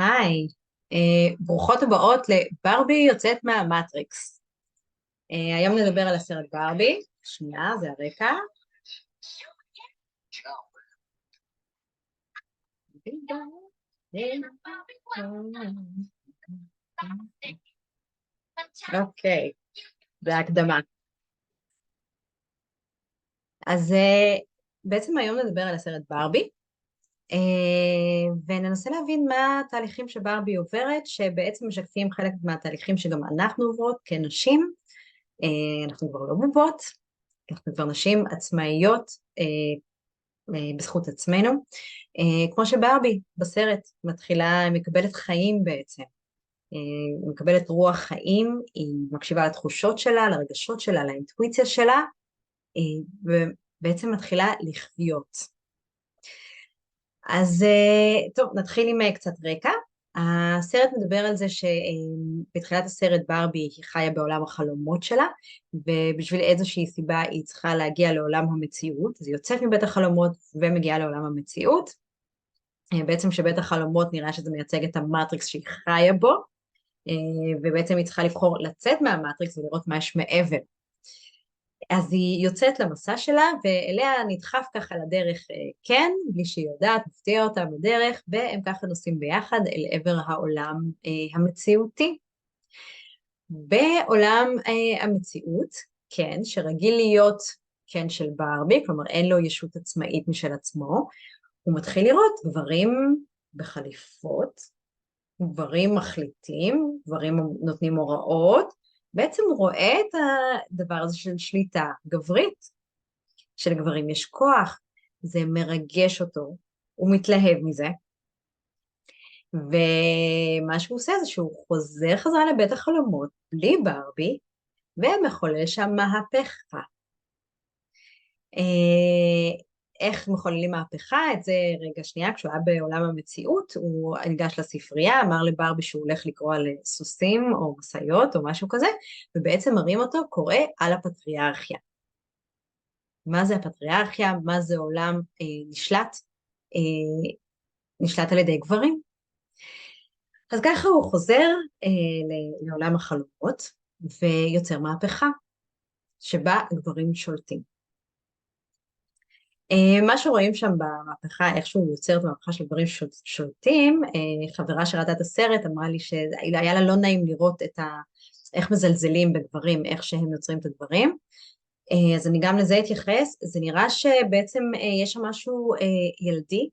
היי, ברוכות הבאות לברבי יוצאת מהמטריקס. היום נדבר על הסרט ברבי. שנייה, זה הרקע. אוקיי, זה ההקדמה. אז בעצם היום נדבר על הסרט ברבי, וננסה להבין מה התהליכים שברבי עוברת, שבעצם משקפים חלק מהתהליכים שגם אנחנו עוברות כנשים. אנחנו כבר לא בובות, אנחנו כבר נשים עצמאיות בזכות עצמנו, כמו שברבי בסרט מתחילה, מקבלת חיים בעצם, היא מקבלת רוח חיים, היא מקשיבה לתחושות שלה, לרגשות שלה, לאינטואיציה שלה, ובעצם מתחילה לחיות. אז טוב, נתחיל עם קצת רקע. הסרט מדבר על זה שבתחילת הסרט ברבי היא חיה בעולם החלומות שלה, ובשביל איזושהי סיבה היא צריכה להגיע לעולם המציאות, אז היא יוצאת מבית החלומות ומגיעה לעולם המציאות. בעצם שבית החלומות נראה שזה מייצג את המטריקס שהיא חיה בו, ובעצם היא צריכה לבחור לצאת מהמטריקס ולראות מה יש מעבר. אז היא יוצאת למסע שלה, ואליה נדחף ככה לדרך כן, בלי שהיא יודעת, מפתיע אותה בדרך, והם ככה נוסעים ביחד אל עבר העולם המציאותי. בעולם המציאות, כן, שרגיל להיות כן של ברבי, כלומר אין לו ישות עצמאית משל עצמו, הוא מתחיל לראות גברים בחליפות, גברים מחליטים, גברים נותנים הוראות, בעצם הוא רואה את הדבר הזה של שליטה גברית, שלגברים יש כוח, זה מרגש אותו, הוא מתלהב מזה, ומה שהוא עושה זה שהוא חוזר חזרה לבית החלומות בלי ברבי, ומחולל שם מהפכה. איך מחוללים מהפכה? את זה רגע שנייה, כשהוא היה בעולם המציאות, הוא ניגש לספרייה, אמר לברבי שהוא הולך לקרוא על סוסים או משאיות או משהו כזה, ובעצם מרים אותו קורא על הפטריארכיה. מה זה הפטריארכיה? מה זה עולם נשלט על ידי גברים? אז ככה הוא חוזר לעולם החלומות, ויוצר מהפכה, שבה הגברים שולטים. מה שרואים שם במהפכה, איך שהוא יוצר את המהפכה של גברים שולטים, חברה שראתה את הסרט אמרה לי שהיה לה לא נעים לראות איך מזלזלים בגברים, איך שהם יוצרים את הדברים, אז אני גם לזה אתייחס. זה נראה שבעצם יש שם משהו ילדי,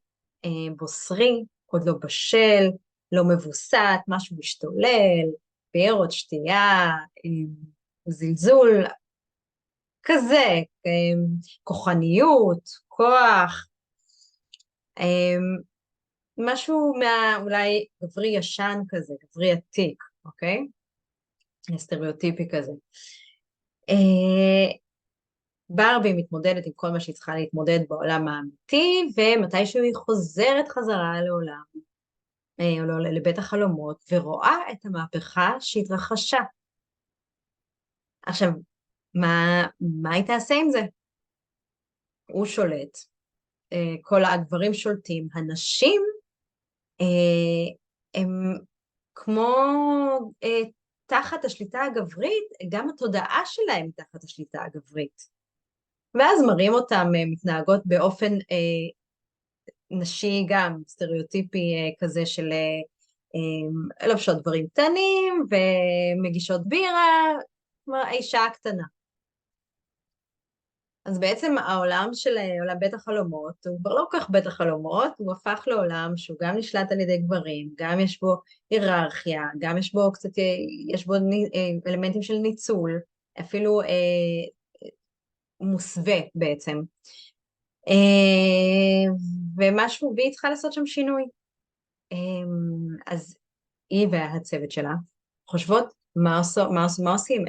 בוסרי, עוד לא בשל, לא מבוסת, משהו משתולל, פירות, שתייה, זלזול, כזה, כוחניות, כוח, משהו אולי גברי ישן כזה, גברי עתיק, אוקיי? סטריאוטיפי כזה. ברבי מתמודדת עם כל מה שהיא צריכה להתמודד בעולם האמיתי, ומתישהו היא חוזרת חזרה לעולם, או לבית החלומות, ורואה את המהפכה שהתרחשה. עכשיו, מה היא תעשה עם זה? הוא שולט, כל הגברים שולטים, הנשים הם כמו תחת השליטה הגברית, גם התודעה שלהם תחת השליטה הגברית. ואז מראים אותם מתנהגות באופן נשי, גם סטריאוטיפי כזה של לובשות דברים קטנים ומגישות בירה, כלומר האישה הקטנה. אז בעצם העולם של עולם בית החלומות הוא כבר לא כל כך בית החלומות, הוא הפך לעולם שהוא גם נשלט על ידי גברים, גם יש בו היררכיה, גם יש בו קצת, יש בו אלמנטים של ניצול, אפילו מוסווה בעצם. ומשהו, והיא צריכה לעשות שם שינוי. אז היא והצוות שלה חושבות מה עושים,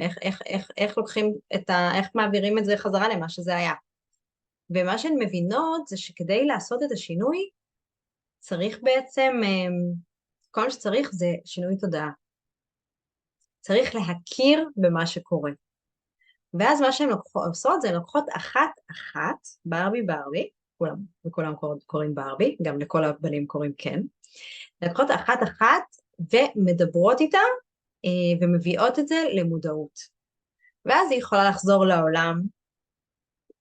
איך לוקחים איך מעבירים את זה חזרה למה שזה היה. ומה שהן מבינות זה שכדי לעשות את השינוי, צריך בעצם, כל מה שצריך זה שינוי תודעה. צריך להכיר במה שקורה. ואז מה שהן עושות זה הן לוקחות אחת, ברבי, וכולם קוראים ברבי, גם לכל הבנים קוראים קן. לקחות אחת אחת ומדברות איתה ומביאות את זה למודעות. ואז היא יכולה לחזור לעולם,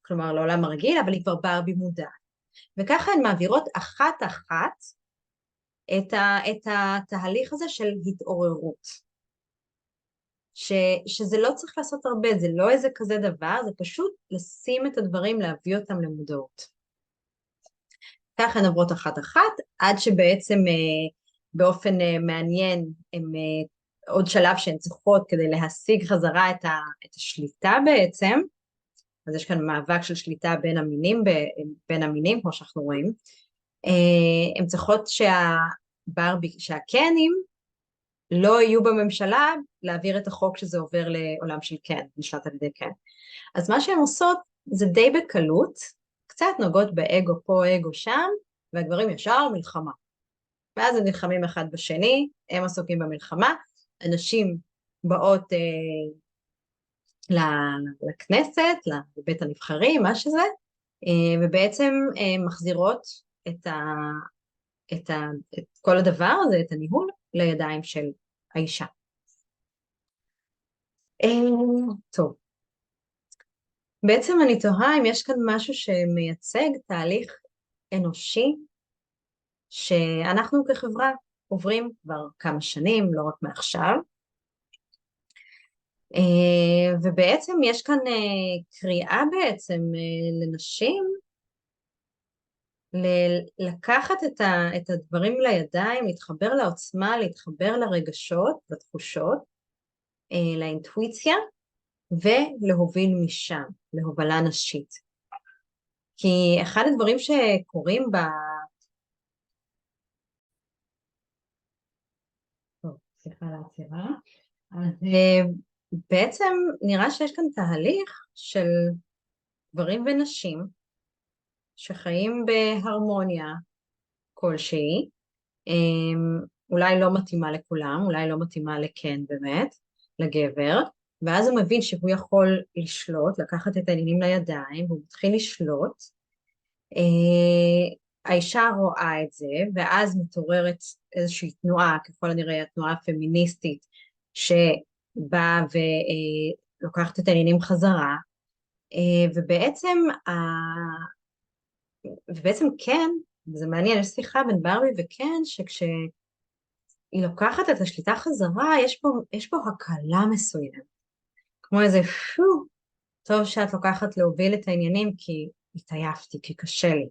כלומר לעולם הרגיל, אבל היא כבר ברבי מודעת. וככה הן מעבירות אחת אחת את התהליך הזה של התעוררות. שזה לא צריך לעשות הרבה, זה לא איזה כזה דבר, זה פשוט לשים את הדברים, להביא אותם למודעות. ככה הן עוברות אחת אחת, עד שבעצם באופן מעניין, הם עוד שלב שהן צריכות כדי להשיג חזרה את השליטה בעצם, אז יש כאן מאבק של שליטה בין המינים, כמו שאנחנו רואים, הן צריכות שהקנים לא יהיו בממשלה להעביר את החוק שזה עובר לעולם של קן, נשלט על ידי קן. אז מה שהן עושות זה די בקלות, קצת נוגעות באגו פה, אגו שם, והגברים ישר מלחמה. ואז הם נלחמים אחד בשני, הם עסוקים במלחמה, אנשים באות לכנסת, לבית הנבחרים, מה שזה, ובעצם מחזירות את כל הדבר הזה, את הניהול, לידיים של האישה. טוב. בעצם אני תוהה אם יש כאן משהו שמייצג תהליך אנושי, שאנחנו כחברה עוברים כבר כמה שנים, לא רק מעכשיו, ובעצם יש כאן קריאה בעצם לנשים, לקחת את הדברים לידיים, להתחבר לעוצמה, להתחבר לרגשות, לתחושות, לאינטואיציה, ולהוביל משם, להובלה נשית. כי אחד הדברים שקורים סליחה על העצירה, אז בעצם נראה שיש כאן תהליך של גברים ונשים, שחיים בהרמוניה כלשהי, אולי לא מתאימה לכולם, אולי לא מתאימה לכן באמת, לגבר, ואז הוא מבין שהוא יכול לשלוט, לקחת את העניינים לידיים, והוא מתחיל לשלוט, האישה רואה את זה, ואז מתעוררת איזושהי תנועה, ככל הנראה התנועה הפמיניסטית, שבאה ולוקחת את העניינים חזרה, ובעצם כן, זה מעניין, יש שיחה בין ברבי וכן, שכשהיא לוקחת את השליטה חזרה, יש פה הקלה מסוימת, כמו איזה טוב שאת לוקחת להוביל את העניינים, כי התעייפתי, כי קשה לי.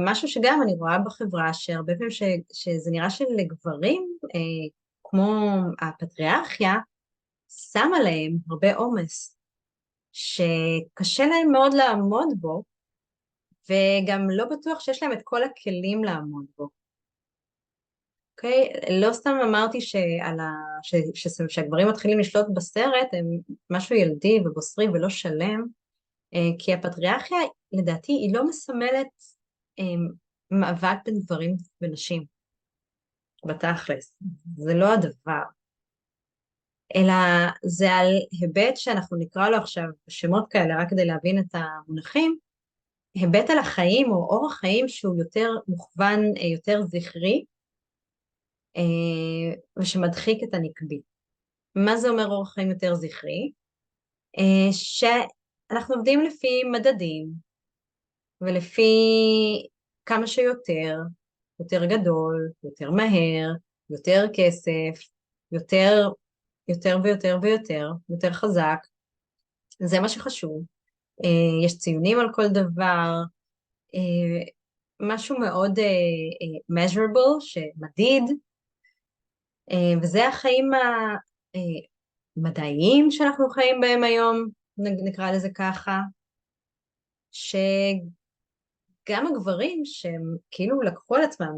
משהו שגם אני רואה בחברה, שהרבה פעמים שזה נראה שלגברים, כמו הפטריארכיה, שם עליהם הרבה עומס, שקשה להם מאוד לעמוד בו, וגם לא בטוח שיש להם את כל הכלים לעמוד בו. אוקיי? לא סתם אמרתי שהגברים מתחילים לשלוט בסרט, הם משהו ילדי ובוסרי ולא שלם, כי הפטריארכיה לדעתי היא לא מסמלת מאבק בין גברים ונשים, בתכלס, זה לא הדבר, אלא זה על היבט שאנחנו נקרא לו עכשיו בשמות כאלה, רק כדי להבין את המונחים, היבט על החיים או אורח חיים שהוא יותר מוכוון, יותר זכרי, ושמדחיק את הנקבי. מה זה אומר אורח חיים יותר זכרי? שאנחנו עובדים לפי מדדים, ולפי כמה שיותר, יותר גדול, יותר מהר, יותר כסף, יותר ויותר ויותר, יותר חזק, זה מה שחשוב. יש ציונים על כל דבר, משהו מאוד measurable, שמדיד, וזה החיים המדעיים שאנחנו חיים בהם היום, נקרא לזה ככה, שגם הגברים שהם כאילו לקחו על עצמם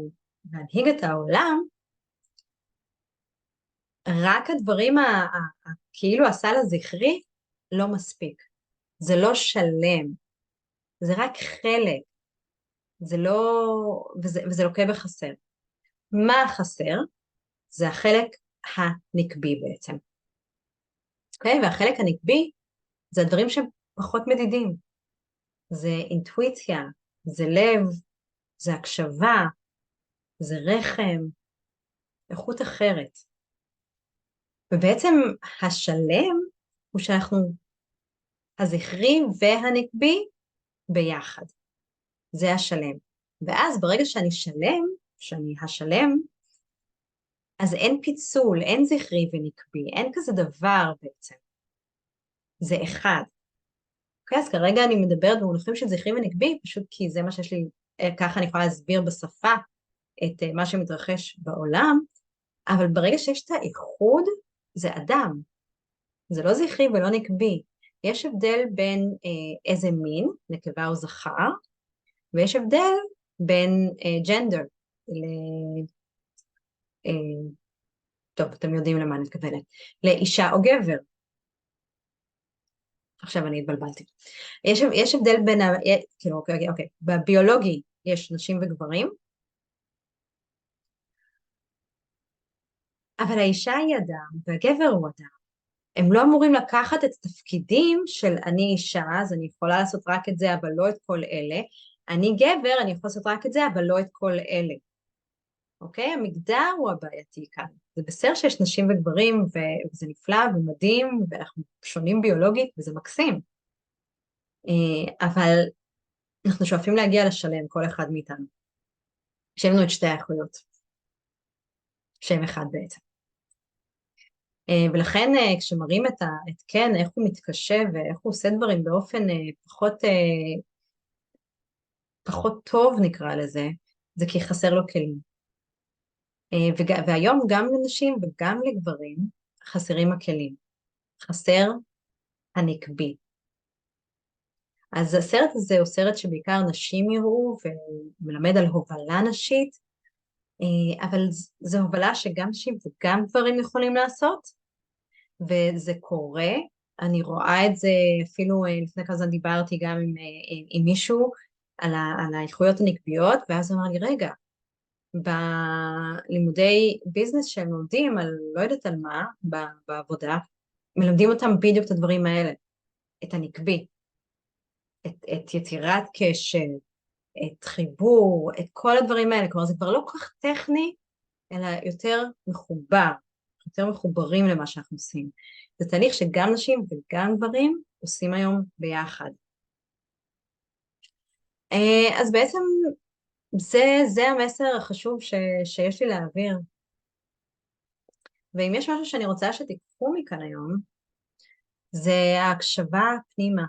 להנהיג את העולם, רק הדברים כאילו הסל הזכרי לא מספיק, זה לא שלם, זה רק חלק, זה לא, וזה לוקה בחסר. מה החסר? זה החלק הנקבי בעצם. אוקיי? והחלק הנקבי זה הדברים שהם פחות מדידים. זה אינטואיציה, זה לב, זה הקשבה, זה רחם, איכות אחרת. ובעצם השלם הוא שאנחנו הזכרי והנקבי ביחד. זה השלם. ואז ברגע שאני שלם, שאני השלם, אז אין פיצול, אין זכרי ונקבי, אין כזה דבר בעצם. זה אחד. אוקיי, אז כרגע אני מדברת במונחים של זכרי ונקבי, פשוט כי זה מה שיש לי, ככה אני יכולה להסביר בשפה את מה שמתרחש בעולם, אבל ברגע שיש את האיחוד, זה אדם. זה לא זכרי ולא נקבי. יש הבדל בין איזה מין, נקבה או זכר, ויש הבדל בין ג'נדר, טוב, אתם יודעים למה אני מתכוונת, לאישה או גבר. עכשיו אני התבלבלתי. יש הבדל בין, כאילו, אוקיי, בביולוגי יש נשים וגברים, אבל האישה היא אדם והגבר הוא אדם. הם לא אמורים לקחת את התפקידים של אני אישה, אז אני יכולה לעשות רק את זה, אבל לא את כל אלה. אני גבר, אני יכולה לעשות רק את זה, אבל לא את כל אלה. אוקיי? המגדר הוא הבעייתי כאן. זה בסדר שיש נשים וגברים, וזה נפלא ומדהים, ואנחנו שונים ביולוגית, וזה מקסים. אבל אנחנו שואפים להגיע לשלם, כל אחד מאיתנו. יש לנו את שתי האחרויות. שם אחד בעצם. ולכן כשמראים את קן, איך הוא מתקשה ואיך הוא עושה דברים באופן פחות טוב נקרא לזה, זה כי חסר לו כלים. והיום גם לנשים וגם לגברים חסרים הכלים. חסר הנקבי. אז הסרט הזה הוא סרט שבעיקר נשים יראו ומלמד על הובלה נשית, אבל זו הובלה שגם נשים וגם גברים יכולים לעשות, וזה קורה. אני רואה את זה, אפילו לפני כזה דיברתי גם עם מישהו על האיכויות הנקביות, ואז הוא אמר לי, רגע, בלימודי ביזנס שהם לומדים על לא יודעת על מה בעבודה, מלמדים אותם בדיוק את הדברים האלה, את הנקבי, את יצירת קשר, את חיבור, את כל הדברים האלה. כלומר זה כבר לא כל כך טכני, אלא יותר מחובר, יותר מחוברים למה שאנחנו עושים. זה תהליך שגם נשים וגם גברים עושים היום ביחד. אז בעצם זה המסר החשוב שיש לי להעביר. ואם יש משהו שאני רוצה שתיקחו מכאן היום, זה ההקשבה פנימה.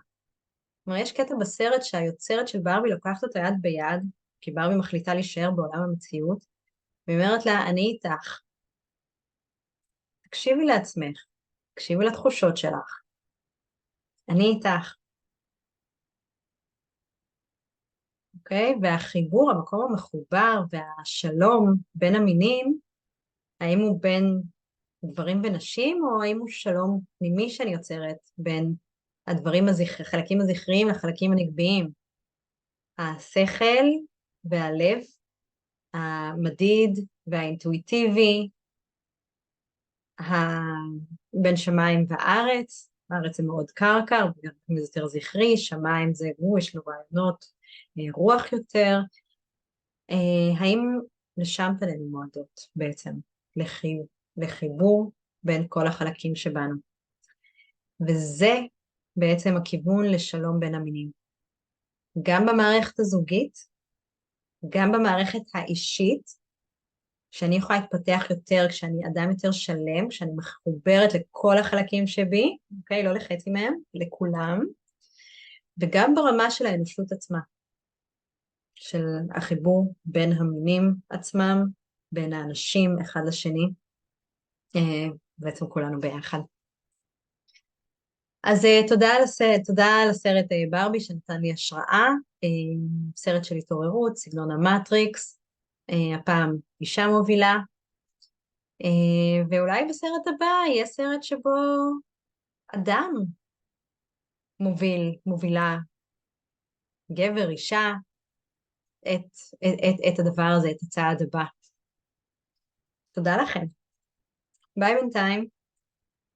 כלומר, יש קטע בסרט שהיוצרת של ברבי לוקחת אותה יד ביד, כי ברבי מחליטה להישאר בעולם המציאות, והיא אומרת לה, אני איתך. תקשיבי לעצמך, תקשיבי לתחושות שלך. אני איתך. אוקיי? והחיבור, המקום המחובר והשלום בין המינים, האם הוא בין גברים ונשים, או האם הוא שלום פנימי שאני יוצרת בין החלקים הזכריים לחלקים הנקביים? השכל והלב, המדיד והאינטואיטיבי, בין שמיים וארץ, הארץ זה מאוד קרקע, זה יותר זכרי, שמיים זה יש לו רעיונות, רוח יותר. האם לשם פנינו מועדות בעצם, לחיבור בין כל החלקים שבנו. וזה בעצם הכיוון לשלום בין המינים. גם במערכת הזוגית, גם במערכת האישית, שאני יכולה להתפתח יותר כשאני אדם יותר שלם, כשאני מחוברת לכל החלקים שבי, אוקיי? לא לחצי מהם, לכולם, וגם ברמה של האנושות עצמה, של החיבור בין המינים עצמם, בין האנשים אחד לשני, בעצם כולנו ביחד. אז תודה על הסרט ברבי שנתן לי השראה, סרט של התעוררות, סגנון המטריקס, הפעם אישה מובילה, ואולי בסרט הבא יהיה סרט שבו אדם מובילה, גבר, אישה, את הדבר הזה, את הצעד הבא. תודה לכם. ביי בינתיים.